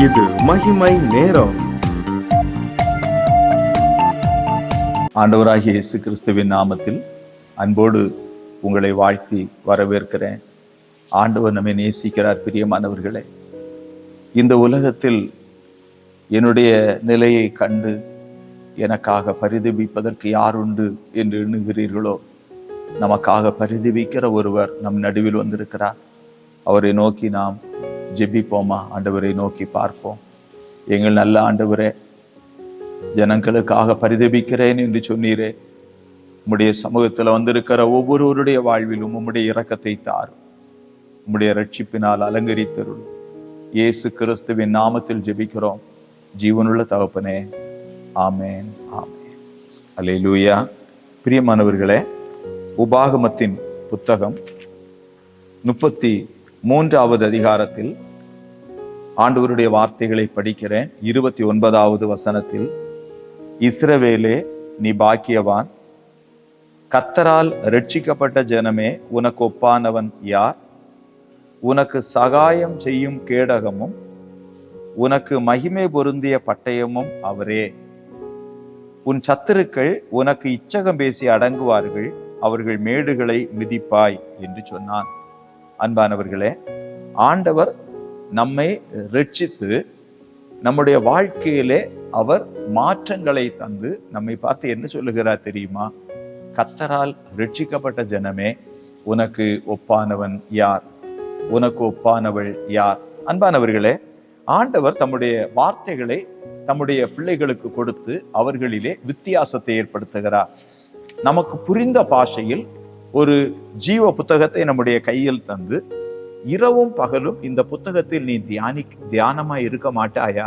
இது மகிமை நேரம். ஆண்டவராகிய இயேசு கிறிஸ்துவின் நாமத்தில் அன்போடு உங்களை வாழ்த்தி வரவேற்கிறேன். ஆண்டவர் நம்மை நேசிக்கிறார். பிரியமானவர்களே, இந்த உலகத்தில் என்னுடைய நிலையை கண்டு எனக்காக பரிதபிப்பதற்கு யாருண்டு என்று எண்ணுகிறீர்களோ, நமக்காக பரிதபிக்கிற ஒருவர் நம் நடுவில் வந்திருக்கிறார். அவரை நோக்கி நாம் ஜெபிப்போமா? ஆண்டவரை நோக்கி பார்ப்போம். எங்கள் நல்ல ஆண்டவரே, ஜனங்களுக்காக பரிதபிக்கிறேன் என்று சொன்னீரே. உம்முடைய சமூகத்தில் வந்திருக்கிற ஒவ்வொருவருடைய வாழ்விலும் உம்முடைய இரக்கத்தை தாரும். உம்முடைய ரட்சிப்பினால் அலங்கரித்தருள். இயேசு கிறிஸ்துவின் நாமத்தில் ஜெபிக்கிறோம் ஜீவனுள்ள தகப்பனே, ஆமேன், ஆமேன். அல்லேலூயா. பிரியமானவர்களே, உபாகமத்தின் புத்தகம் 33வது அதிகாரத்தில் ஆண்டவருடைய வார்த்தைகளை படிக்கிறேன். 29வது வசனத்தில், இஸ்ரவேலே, நீ பாக்கியவான், கர்த்தரால் ரட்சிக்கப்பட்ட ஜனமே, உனக்கு ஒப்பானவன் யார்? உனக்கு சகாயம் செய்யும் கேடகமும் உனக்கு மகிமை பொருந்திய பட்டயமும் அவரே. உன் சத்துருக்கள் உனக்கு இச்சகம் பேசி அடங்குவார்கள், அவர்கள் மேடுகளை மிதிப்பாய் என்று சொன்னான். அன்பானவர்களே, ஆண்டவர் நம்மை ரட்சித்து நம்முடைய வாழ்க்கையிலே அவர் மாற்றங்களை தந்து நம்மை பார்த்து என்ன சொல்லுகிறார் தெரியுமா? கர்த்தரால் ரட்சிக்கப்பட்ட ஜனமே, உனக்கு ஒப்பானவன் யார்? உனக்கு ஒப்பானவள் யார்? அன்பானவர்களே, ஆண்டவர் தம்முடைய வார்த்தைகளை தம்முடைய பிள்ளைகளுக்கு கொடுத்து அவர்களிலே வித்தியாசத்தை ஏற்படுத்துகிறார். நமக்கு புரிந்த பாஷையில் ஒரு ஜீவ புத்தகத்தை நம்முடைய கையில் தந்து, இரவும் பகலும் இந்த புத்தகத்தில் நீ தியானமாய் இருக்க மாட்டாயா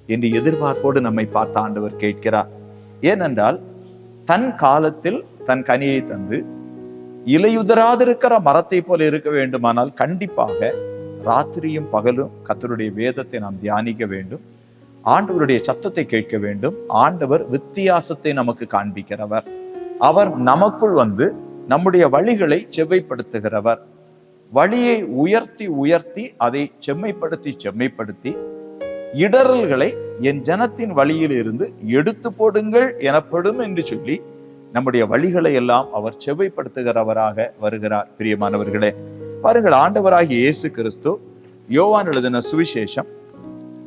என்று எதிர்பார்ப்போடு நம்மை பார்த்த ஆண்டவர் கேட்கிறார். ஏனென்றால் தன் காலத்தில் தன் கனியை தந்து இலையுதராதிருக்கிற மரத்தை போல இருக்க வேண்டுமானால் கண்டிப்பாக ராத்திரியும் பகலும் கர்த்தருடைய வேதத்தை நாம் தியானிக்க வேண்டும். ஆண்டவருடைய சத்தத்தை கேட்க வேண்டும். ஆண்டவர் வித்தியாசத்தை நமக்கு காண்பிக்கிறவர். அவர் நமக்குள் வந்து நம்முடைய வழிகளை செவ்வைப்படுத்துகிறவர். வழியை உயர்த்தி உயர்த்தி அதை செம்மைப்படுத்தி இடரல்களை என் ஜனத்தின் வழியில் இருந்து எடுத்து போடுங்கள் எனப்படும் என்று சொல்லி நம்முடைய வழிகளை எல்லாம் அவர் செவ்வைப்படுத்துகிறவராக வருகிறார். பிரியமானவர்களே, பாருங்கள், ஆண்டவராகிய இயேசு கிறிஸ்து யோவான் எழுதின சுவிசேஷம்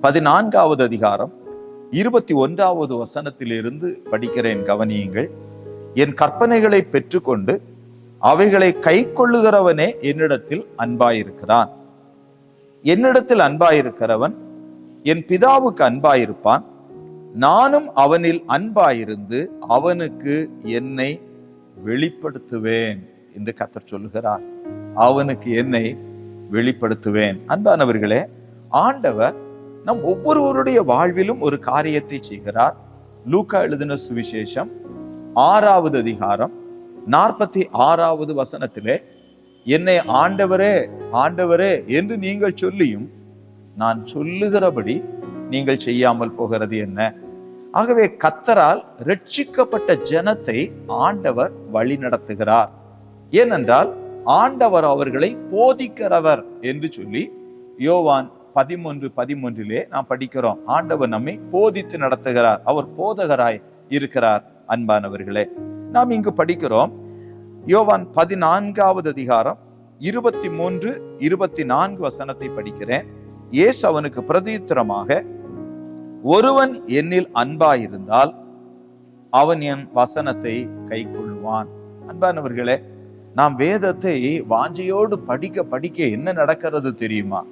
14வது அதிகாரம் 21வது வசனத்திலிருந்து படிக்கிறேன், கவனியுங்கள். என் கற்பனைகளை பெற்றுக்கொண்டு அவைகளை கை கொள்ளுகிறவனே என்னிடத்தில் அன்பாயிருக்கிறான். என்னிடத்தில் அன்பாயிருக்கிறவன் என் பிதாவுக்கு அன்பாயிருப்பான். நானும் அவனில் அன்பாயிருந்து அவனுக்கு என்னை வெளிப்படுத்துவேன் என்று கர்த்தர் சொல்லுகிறார். அவனுக்கு என்னை வெளிப்படுத்துவேன். அன்பானவர்களே, ஆண்டவர் நம் ஒவ்வொருவருடைய வாழ்விலும் ஒரு காரியத்தை செய்கிறார். லூக்கா எழுதின சுவிசேஷம் 6வது அதிகாரம் 46வது வசனத்திலே, என்னை ஆண்டவரே ஆண்டவரே என்று நீங்கள் சொல்லியும் நான் சொல்லுகிறபடி நீங்கள் செய்யாமல் போகிறது என்ன? ஆகவே கர்த்தரால் ரட்சிக்கப்பட்ட ஜனத்தை ஆண்டவர் வழி நடத்துகிறார். ஏனென்றால் ஆண்டவர் அவர்களை போதிக்கிறவர் என்று சொல்லி யோவான் 13:13 நாம் படிக்கிறோம். ஆண்டவர் நம்மை போதித்து நடத்துகிறார். அவர் போதகராய் இருக்கிறார். அன்பானவர்களே, நாம் இங்கு படிக்கிறோம். யோவான் 14வது அதிகாரம் 23-24 வசனத்தை படிக்கிறேன். இயேசு அவனுக்கு பிரதியுத்தரமாக, ஒருவன் என்னில் அன்பாயிருந்தால் அவன் என் வசனத்தை கை கொள்ளுவான். அன்பானவர்களே, நாம் வேதத்தை வாஞ்சையோடு படிக்க என்ன நடக்கிறது தெரியுமா?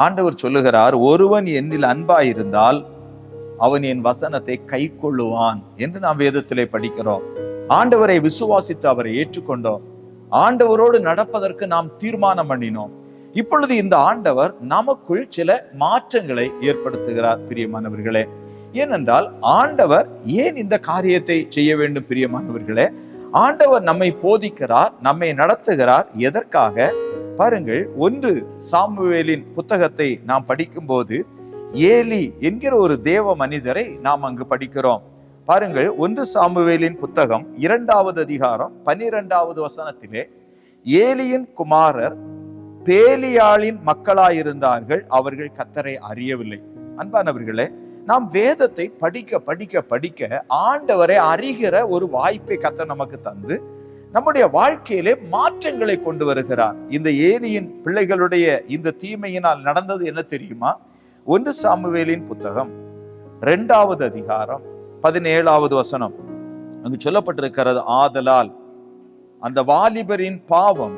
ஆண்டவர் சொல்லுகிறார், ஒருவன் என்னில் அன்பாயிருந்தால் அவன் என் வசனத்தை கை கொள்ளுவான் என்று நாம் வேதத்திலே படிக்கிறோம். ஆண்டவரை விசுவாசித்து அவரை ஏற்றுக்கொண்டோம். ஆண்டவரோடு நடப்பதற்கு நாம் தீர்மானம் பண்ணினோம். இப்பொழுது இந்த ஆண்டவர் நமக்குள் சில மாற்றங்களை ஏற்படுத்துகிறார். பிரியமானவர்களே, ஏனென்றால் ஆண்டவர் ஏன் இந்த காரியத்தை செய்ய வேண்டும்? பிரியமானவர்களே, ஆண்டவர் நம்மை போதிக்கிறார், நம்மை நடத்துகிறார். எதற்காக? பாருங்கள், 1 சாமுவேலின் புத்தகத்தை நாம் படிக்கும் போது ஏலி என்கிற ஒரு தேவ மனிதரை நாம் அங்கு படிக்கிறோம். பாருங்கள், 1 சாமுவேலின் புத்தகம் 2வது அதிகாரம் 12வது வசனத்திலே, ஏலியின் குமாரர் பேலியாளின் மக்களாயிருந்தார்கள், அவர்கள் கர்த்தரை அறியவில்லை. அன்பானவர்களே, நாம் வேதத்தை படிக்க படிக்க படிக்க ஆண்டவரை அறிகிற ஒரு வாய்ப்பை கர்த்தர் நமக்கு தந்து நம்முடைய வாழ்க்கையிலே மாற்றங்களை கொண்டு வருகிறார். இந்த ஏலியின் பிள்ளைகளுடைய இந்த தீமையினால் நடந்தது என்ன தெரியுமா? 1 சாமுவேலின் புத்தகம் 2வது அதிகாரம் 17வது வசனம் அங்கு சொல்லப்பட்டிருக்கிறது. ஆதலால் அந்த வாலிபரின் பாவம்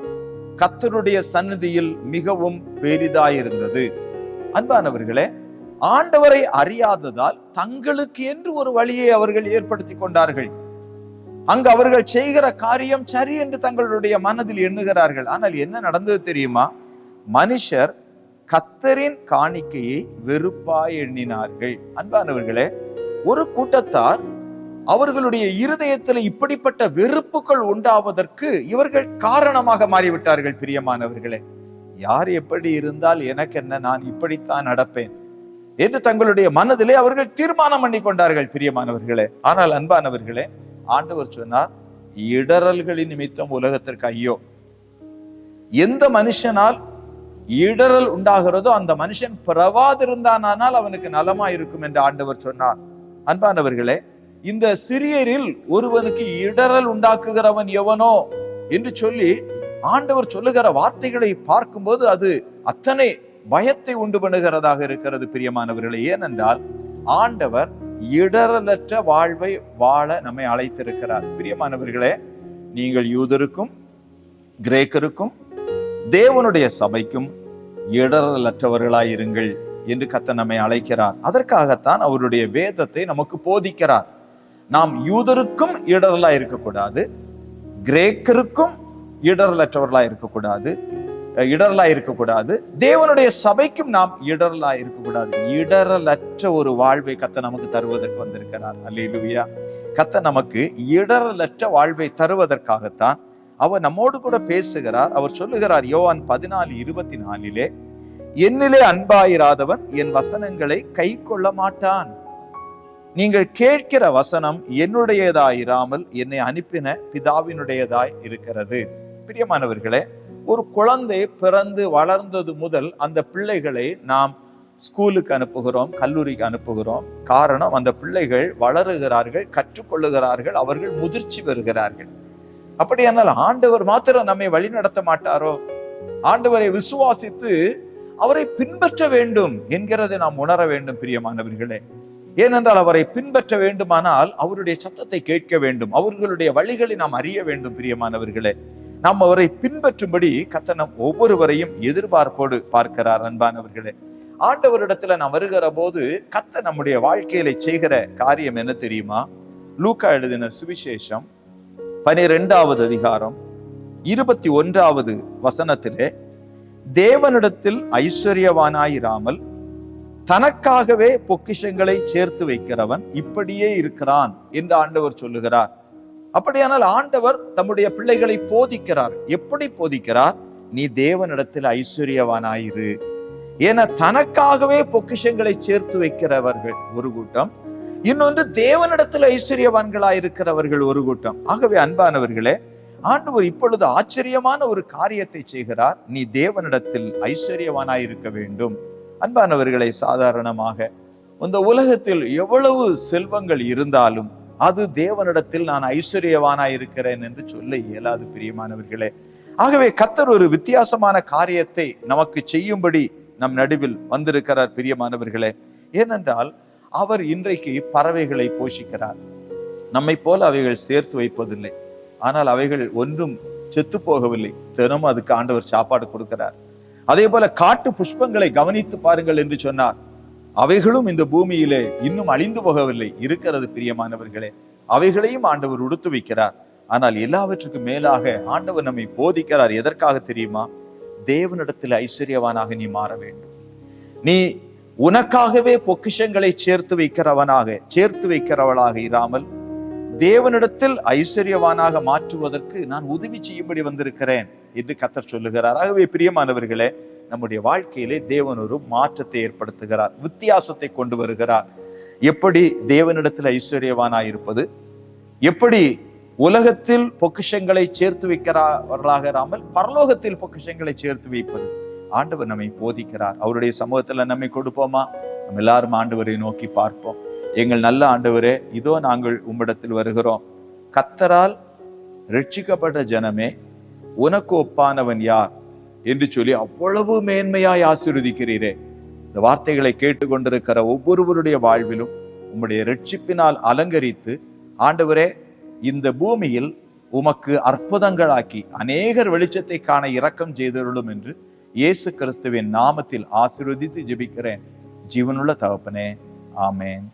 கர்த்தருடைய சந்நிதியில் மிகவும் பெரிதாயிருந்தது. அன்பானவர்களே, ஆண்டவரை அறியாததால் தங்களுக்கு என்று ஒரு வழியை அவர்கள் ஏற்படுத்தி கொண்டார்கள். அங்கு அவர்கள் செய்கிற காரியம் சரி என்று தங்களுடைய மனதில் எண்ணுகிறார்கள். ஆனால் என்ன நடந்தது தெரியுமா? மனுஷர் கர்த்தரின் காணிக்கையை வெறுப்பாய் எண்ணினார்கள். அன்பானவர்களே, ஒரு கூட்டத்தார் அவர்களுடைய இருதயத்தில் இப்படிப்பட்ட வெறுப்புகள் உண்டாவதற்கு இவர்கள் காரணமாக மாறிவிட்டார்கள். பிரியமானவர்களே, யார் எப்படி இருந்தால் எனக்கு என்ன, நான் இப்படித்தான் நடப்பேன் என்று தங்களுடைய மனதிலே அவர்கள் தீர்மானம் பண்ணி கொண்டார்கள். பிரியமானவர்களே, ஆனால் அன்பானவர்களே, ஆண்டவர் சொன்னார், இடறல்களின் நிமித்தம் உலகத்திற்கு ஐயோ. எந்த மனுஷனால் இடறல் உண்டாகிறதோ அந்த மனுஷன் பிறவாதிருந்தானால் அவனுக்கு நலமா இருக்கும் என்று ஆண்டவர் சொன்னார். அன்பானவர்களே, இந்த சிறியரில் ஒருவனுக்கு இடறல் உண்டாக்குகிறவன் எவனோ என்று சொல்லி ஆண்டவர் சொல்லுகிற வார்த்தைகளை பார்க்கும்போது அது அத்தனை பயத்தை உண்டு பண்ணுகிறதாக இருக்கிறது. பிரியமானவர்களே, ஏனென்றால் ஆண்டவர் இடரலற்ற வாழ்வை வாழ நம்மை அழைத்திருக்கிறார். பிரியமானவர்களே, நீங்கள் யூதருக்கும் கிரேக்கருக்கும் தேவனுடைய சபைக்கும் இடரலற்றவர்களாயிருங்கள் என்று கர்த்தர் நம்மை அழைக்கிறார். அதற்காகத்தான் அவருடைய வேதத்தை நமக்கு போதிக்கிறார். நாம் யூதருக்கும் இடரலா இருக்கக்கூடாது, கிரேக்கருக்கும் இடரலற்றவர்களா இருக்கக்கூடாது, தேவனுடைய சபைக்கும் நாம் இடரலா இருக்கக்கூடாது. இடரலற்ற ஒரு வாழ்வை கர்த்தர் நமக்கு தருவதற்கு வந்திருக்கிறார். அல்லேலூயா. கர்த்தர் நமக்கு இடரலற்ற வாழ்வை தருவதற்காகத்தான் அவர் நம்மோடு கூட பேசுகிறார். அவர் சொல்லுகிறார் யோவான் 14:24, என்னிலே அன்பாயிராதவன் என் வசனங்களை கை கொள்ள மாட்டான். நீங்கள் கேட்கிற வசனம் என்னுடையதாயிராமல் என்னை அனுப்பின பிதாவினுடையதாய் இருக்கிறது. பிரியமானவர்களே, ஒரு குழந்தை பிறந்து வளர்ந்தது முதல் அந்த பிள்ளைகளை நாம் ஸ்கூலுக்கு அனுப்புகிறோம், கல்லூரிக்கு அனுப்புகிறோம். காரணம், அந்த பிள்ளைகள் வளருகிறார்கள், கற்றுக்கொள்ளுகிறார்கள், அவர்கள் முதிர்ச்சி பெறுகிறார்கள். அப்படியானால் ஆண்டவர் மாத்திரம் நம்மை வழி நடத்த மாட்டாரோ? ஆண்டவரை விசுவாசித்து அவரை பின்பற்ற வேண்டும் என்கிறதை நாம் உணர வேண்டும். பிரியமானவர்களே, ஏனென்றால் அவரை பின்பற்ற வேண்டுமானால் அவருடைய சத்தத்தை கேட்க வேண்டும், அவர்களுடைய வழிகளை நாம் அறிய வேண்டும். பிரியமானவர்களே, நாம் அவரை பின்பற்றும்படி கர்த்தர் நம் ஒவ்வொருவரையும் எதிர்பார்ப்போடு பார்க்கிறார். அன்பானவர்களே, ஆண்டவரிடத்துல நாம் வருகிற போது கர்த்தர் நம்முடைய வாழ்க்கையில செய்கிற காரியம் என்ன தெரியுமா? லூக்கா எழுதின சுவிசேஷம் 12வது அதிகாரம் 21வது வசனத்திலே, தேவனிடத்தில் ஐஸ்வர்யவானாயிராமல் தனக்காகவே பொக்கிஷங்களை சேர்த்து வைக்கிறவன் இப்படியே இருக்கிறான் என்று ஆண்டவர் சொல்லுகிறார். அப்படியானால் ஆண்டவர் தம்முடைய பிள்ளைகளை போதிக்கிறார். எப்படி போதிக்கிறார்? நீ தேவனிடத்தில் ஐஸ்வர்யவானாயிரு. ஏன்னா தனக்காகவே பொக்கிஷங்களை சேர்த்து வைக்கிறவர்கள் ஒரு கூட்டம், இன்னொன்று தேவனிடத்தில் ஐஸ்வர்யவான்களாயிருக்கிறவர்கள் ஒரு கூட்டம். ஆகவே அன்பானவர்களே, ஆண்டவர் இப்பொழுது ஆச்சரியமான ஒரு காரியத்தை செய்கிறார். நீ தேவனிடத்தில் ஐஸ்வர்யவானாயிருக்க வேண்டும். அன்பானவர்களை, சாதாரணமாக இந்த உலகத்தில் எவ்வளவு செல்வங்கள் இருந்தாலும் அது தேவனிடத்தில் நான் ஐஸ்வர்யவானாயிருக்கிறேன் என்று சொல்ல இயலாது. பிரியமானவர்களே, ஆகவே கர்த்தர் ஒரு வித்தியாசமான காரியத்தை நமக்கு செய்யும்படி நம் நடுவில் வந்திருக்கிறார். பிரியமானவர்களே, ஏனென்றால் அவர் இன்றைக்கு பறவைகளை போஷிக்கிறார். நம்மை போல அவைகள் சேர்த்து வைப்பதில்லை, ஆனால் அவைகள் ஒன்றும் செத்து போகவில்லை. தினமும் அதுக்கு ஆண்டவர் சாப்பாடு கொடுக்கிறார். அதே போல காட்டு புஷ்பங்களை கவனித்து பாருங்கள் என்று சொன்னார். அவைகளும் இந்த பூமியிலே இன்னும் அழிந்து போகவில்லை, இருக்கிறது. பிரியமானவர்களே, அவைகளையும் ஆண்டவர் உடுத்து வைக்கிறார். ஆனால் எல்லாவற்றுக்கும் மேலாக ஆண்டவர் நம்மை போதிக்கிறார். எதற்காக தெரியுமா? தேவனிடத்தில் ஐஸ்வர்யவானாக நீ மாற வேண்டும். நீ உனக்காகவே பொக்கிஷங்களை சேர்த்து வைக்கிறவளாக இராமல் தேவனிடத்தில் ஐஸ்வர்யவானாக மாற்றுவதற்கு நான் உதவி செய்யும்படி வந்திருக்கிறேன் என்று கர்த்தர் சொல்லுகிறார். ஆகவே பிரியமானவர்களே, நம்முடைய வாழ்க்கையிலே தேவன் ஒரு மாற்றத்தை ஏற்படுத்துகிறார், வித்தியாசத்தை கொண்டு வருகிறார். எப்படி தேவனிடத்தில் ஐஸ்வர்யவானாயிருப்பது, எப்படி உலகத்தில் பொக்கிஷங்களை சேர்த்து வைக்கிறவர்களாக இராமல் பரலோகத்தில் பொக்கிஷங்களை சேர்த்து வைப்பது. ஆண்டவர் நம்மை போதிக்கிறார். அவருடைய சமூகத்துல நம்மை கொடுப்போமா? நம்ம எல்லாரும் ஆண்டவரை நோக்கி பார்ப்போம். எங்கள் நல்ல ஆண்டவரே, இதோ நாங்கள் உம்மிடத்தில் வருகிறோம். கர்த்தரால் ரட்சிக்கப்பட்ட ஜனமே, உனக்கு ஒப்பானவன் யார் என்று சொல்லி அவ்வளவு மேன்மையாய் ஆசீர்வதிக்கிறீரே. இந்த வார்த்தைகளை கேட்டுக்கொண்டிருக்கிற ஒவ்வொருவருடைய வாழ்விலும் உம்முடைய ரட்சிப்பினால் அலங்கரித்து ஆண்டவரே, இந்த பூமியில் உமக்கு அற்புதங்களாக்கி அநேகர் வெளிச்சத்தை காண இரக்கம் செய்தருளும் என்று இயேசு கிறிஸ்துவின் நாமத்தில் ஆசீர்வதித்து ஜெபிக்கிறேன் ஜீவனுள்ள தகப்பனே. ஆமென்.